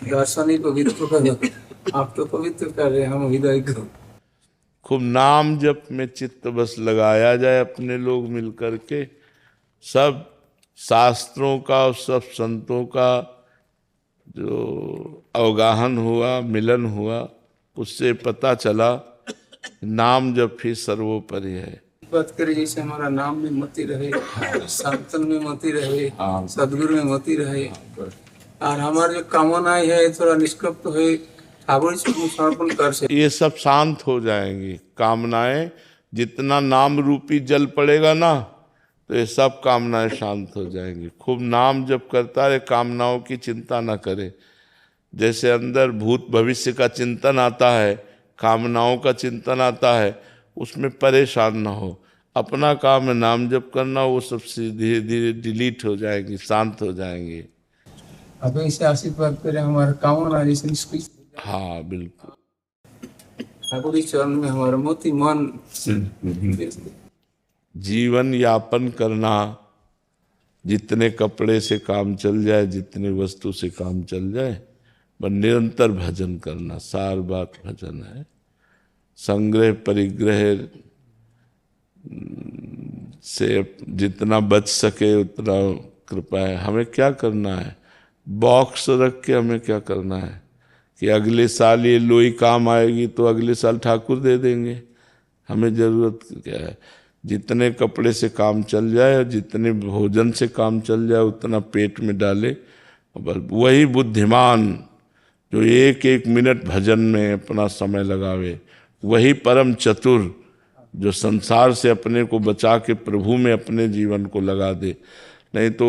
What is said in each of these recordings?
दार्शनिक पवित्र कर, आप तो पवित्र कर रहे हैं, हम हृदय को। खूब नाम जप में चित्त बस लगाया जाए अपने लोग मिल करके। सब शास्त्रों का और सब संतों का जो अवगाहन हुआ, मिलन हुआ, उससे पता चला नाम जप ही सर्वोपरि है। बात करें जैसे हमारा नाम में मति रहे, सांतन में मति रहे, सदगुरु में मति रहे, और हमारे जो कामनाएं है थोड़ा निष्कप्त हुए, ठाकुर जी को समर्पण कर से ये सब शांत हो जाएंगी कामनाएं। जितना नाम रूपी जल पड़ेगा ना, तो ये सब कामनाएं शांत हो जाएंगी। खूब नाम जप करता रहे, कामनाओं की चिंता ना करे। जैसे अंदर भूत भविष्य का चिंतन आता है, कामनाओं का चिंतन आता है, उसमें परेशान ना हो। अपना काम है नाम जप करना, वो सब धीरे धीरे डिलीट हो जाएंगी, शांत हो जाएंगी। अब इसे आशीर्वाद करें, हमारा कामना जैसे निष्कृत। हाँ बिल्कुल। ठाकुर जी चरण में हमारा मोती मन जीवन यापन करना, जितने कपड़े से काम चल जाए, जितने वस्तु से काम चल जाए, पर निरंतर भजन करना, सार बात भजन है। संग्रह परिग्रह से जितना बच सके उतना कृपा है। हमें क्या करना है, बॉक्स रख के हमें क्या करना है कि अगले साल ये लोई काम आएगी तो अगले साल ठाकुर दे देंगे। हमें जरूरत क्या है, जितने कपड़े से काम चल जाए और जितने भोजन से काम चल जाए उतना पेट में डाले। बस वही बुद्धिमान जो एक एक मिनट भजन में अपना समय लगावे, वही परम चतुर जो संसार से अपने को बचा के प्रभु में अपने जीवन को लगा दे। नहीं तो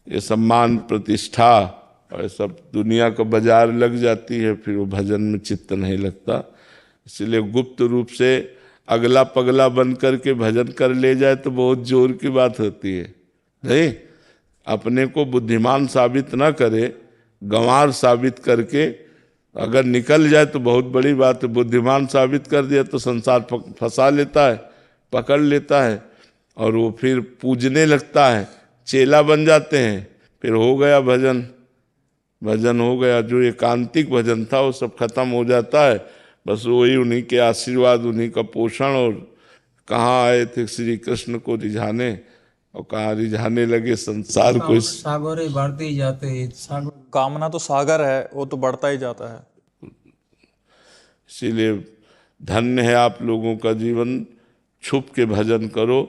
ये सम्मान प्रतिष्ठा और सब दुनिया का बाजार लग जाती है, फिर वो भजन में चित्त नहीं लगता। इसलिए गुप्त रूप से अगला पगला बन करके भजन कर ले जाए तो बहुत जोर की बात होती है। नहीं, अपने को बुद्धिमान साबित ना करे, गंवार साबित करके अगर निकल जाए तो बहुत बड़ी बात है। बुद्धिमान साबित कर दिया तो संसार फंसा लेता है, पकड़ लेता है, और वो फिर पूजने लगता है, चेला बन जाते हैं। फिर हो गया भजन, भजन हो गया। जो एकांतिक भजन था वो सब खत्म हो जाता है। बस वही उन्हीं के आशीर्वाद, उन्हीं का पोषण। और कहाँ आए थे श्री कृष्ण को रिझाने, और कहाँ रिझाने लगे संसार को। सागर बढ़ते ही जाते हैं, सागर कामना तो सागर है, वो तो बढ़ता ही जाता है। इसीलिए धन्य है आप लोगों का जीवन। छुप के भजन करो,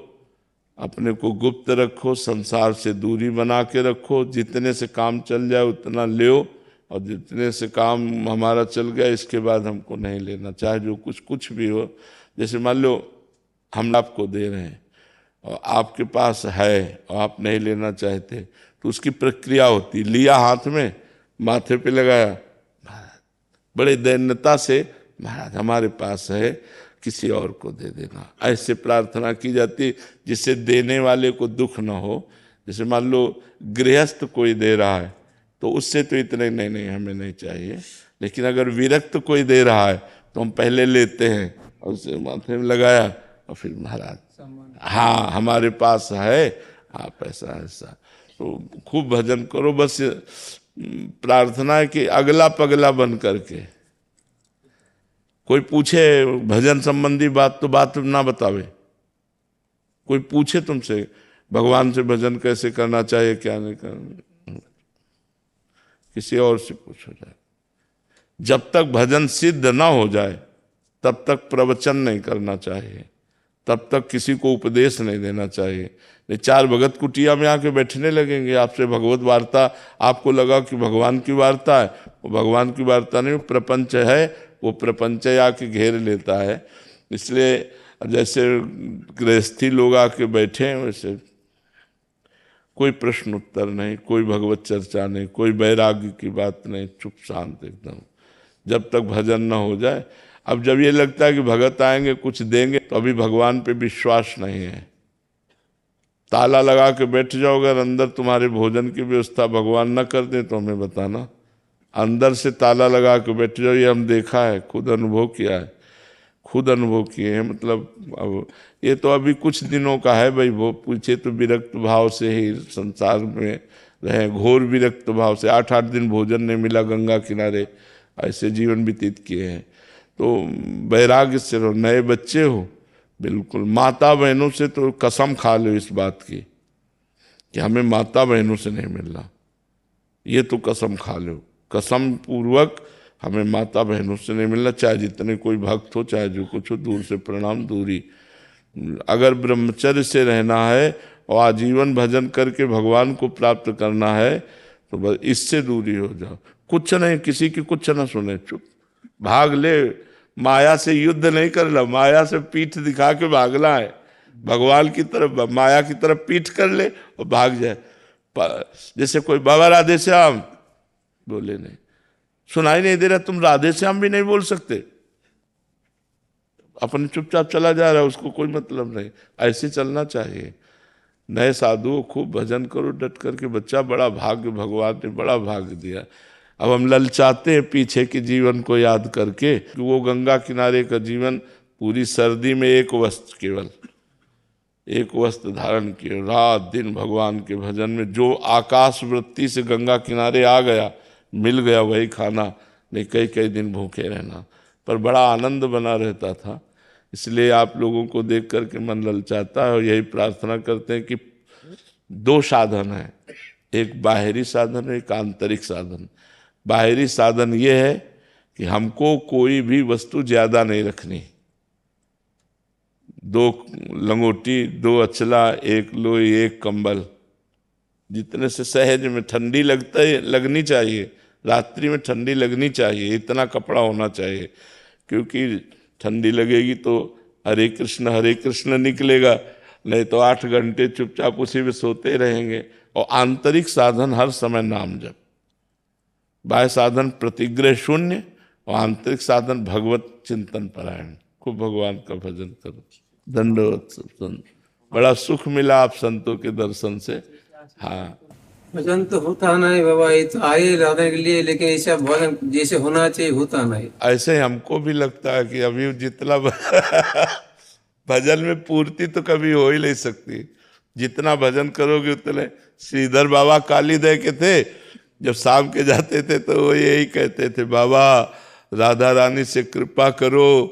अपने को गुप्त रखो, संसार से दूरी बना के रखो। जितने से काम चल जाए उतना लो, और जितने से काम हमारा चल गया इसके बाद हमको नहीं लेना, चाहे जो कुछ भी हो। जैसे मान लो हम आपको दे रहे हैं और आपके पास है और आप नहीं लेना चाहते, तो उसकी प्रक्रिया होती, लिया हाथ में, माथे पे लगाया, बड़े दैन्यता से महाराज हमारे पास है, किसी और को दे देना, ऐसे प्रार्थना की जाती जिससे देने वाले को दुख न हो। जैसे मान लो गृहस्थ कोई दे रहा है तो उससे तो इतने नहीं हमें नहीं चाहिए, लेकिन अगर विरक्त कोई दे रहा है तो हम पहले लेते हैं और उसे माथे में लगाया और फिर महाराज हाँ हमारे पास है, आप ऐसा। तो खूब भजन करो। बस प्रार्थना है कि अगला पगला बन करके कोई पूछे भजन संबंधी बात तो बात ना बतावे। कोई पूछे तुमसे भगवान से भजन कैसे करना चाहिए, क्या नहीं करना, किसी और से पूछो जाए। जब तक भजन सिद्ध ना हो जाए तब तक प्रवचन नहीं करना चाहिए, तब तक किसी को उपदेश नहीं देना चाहिए। नहीं, चार भगत कुटिया में आके बैठने लगेंगे आपसे भगवत वार्ता, आपको लगा कि भगवान की वार्ता है, वो भगवान की वार्ता नहीं, वो प्रपंच है। वो प्रपंच आके घेर लेता है। इसलिए जैसे गृहस्थी लोग आके बैठे हैं वैसे कोई प्रश्न उत्तर नहीं, कोई भगवत चर्चा नहीं, कोई वैराग्य की बात नहीं, चुप शांत एकदम, जब तक भजन न हो जाए। अब जब ये लगता है कि भगत आएंगे कुछ देंगे, तो अभी भगवान पे विश्वास नहीं है। ताला लगा के बैठ जाओ, अगर अंदर तुम्हारे भोजन की व्यवस्था भगवान न कर दे तो हमें बताना। अंदर से ताला लगा के बैठ जाओ, ये हम देखा है, खुद अनुभव किया है, खुद अनुभव किए हैं। मतलब अब ये तो अभी कुछ दिनों का है भाई, वो पूछे तो विरक्त भाव से ही संसार में रहे, घोर विरक्त भाव से 8-8 दिन भोजन नहीं मिला, गंगा किनारे ऐसे जीवन व्यतीत किए हैं। तो वैराग्य से रहो। नए बच्चे हो, बिल्कुल माता बहनों से तो कसम खा लो इस बात की कि हमें माता बहनों से नहीं मिलना, ये तो कसम खा लो, कसम पूर्वक हमें माता बहनों से नहीं मिलना, चाहे जितने कोई भक्त हो, चाहे जो कुछ हो, दूर से प्रणाम, दूरी। अगर ब्रह्मचर्य से रहना है और आजीवन भजन करके भगवान को प्राप्त करना है तो बस इससे दूरी हो जाओ। कुछ नहीं, किसी की कुछ ना सुने, चुप भाग ले। माया से युद्ध नहीं करना, माया से पीठ दिखा के भागना है, भगवान की तरफ, माया की तरफ पीठ कर ले और भाग जाए। जैसे कोई बाबा राधे श्याम बोले, नहीं सुनाई नहीं दे रहा, तुम राधे श्याम भी नहीं बोल सकते, अपने चुपचाप चला जा रहा है, उसको कोई मतलब नहीं। ऐसे चलना चाहिए। नए साधुओं खूब भजन करो डट करके, बच्चा बड़ा भाग्य, भगवान ने बड़ा भाग्य दिया। अब हम ललचाते हैं पीछे के जीवन को याद करके कि वो गंगा किनारे का जीवन, पूरी सर्दी में एक वस्त्र, केवल एक वस्त्र धारण किए, रात दिन भगवान के भजन में। जो आकाश वृत्ति से गंगा किनारे आ गया, मिल गया, वही खाना, नहीं कई कई दिन भूखे रहना, पर बड़ा आनंद बना रहता था। इसलिए आप लोगों को देख करके मन ललचाता है और यही प्रार्थना करते हैं कि 2 साधन है, एक बाहरी साधन है, एक आंतरिक साधन। बाहरी साधन ये है कि हमको कोई भी वस्तु ज्यादा नहीं रखनी, 2 लंगोटी, 2 अचला, 1 लोई, 1 कंबल, जितने से सहज में ठंडी लगनी चाहिए, रात्रि में ठंडी लगनी चाहिए, इतना कपड़ा होना चाहिए, क्योंकि ठंडी लगेगी तो हरे कृष्ण निकलेगा, नहीं तो 8 घंटे चुपचाप उसी में सोते रहेंगे। और आंतरिक साधन हर समय नाम जप, बाह्य साधन प्रतिग्रह शून्य और आंतरिक साधन भगवत चिंतन परायण। खूब भगवान का भजन करो। दंडवत संत, बड़ा सुख मिला आप संतों के दर्शन से। हाँ, भजन तो होता नहीं बाबा, ये तो आए राधे के लिए, लेकिन ऐसा भजन जैसे होना चाहिए होता नहीं। ऐसे हमको भी लगता है कि अभी जितना भजन में पूर्ति तो कभी हो ही नहीं सकती, जितना भजन करोगे उतने। श्रीधर बाबा कालीदय के थे, जब शाम के जाते थे तो वो यही कहते थे, बाबा राधा रानी से कृपा करो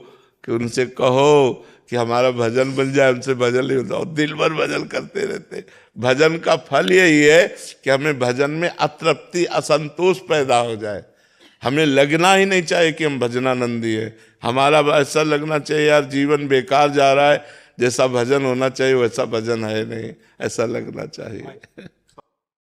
कि उनसे कहो कि हमारा भजन बन जाए, उनसे भजन नहीं होता, और दिल भर भजन करते रहते। भजन का फल यही है कि हमें भजन में अतृप्ति, असंतोष पैदा हो जाए। हमें लगना ही नहीं चाहिए कि हम भजनानंदी है, हमारा ऐसा लगना चाहिए यार जीवन बेकार जा रहा है, जैसा भजन होना चाहिए वैसा भजन है नहीं, ऐसा लगना चाहिए।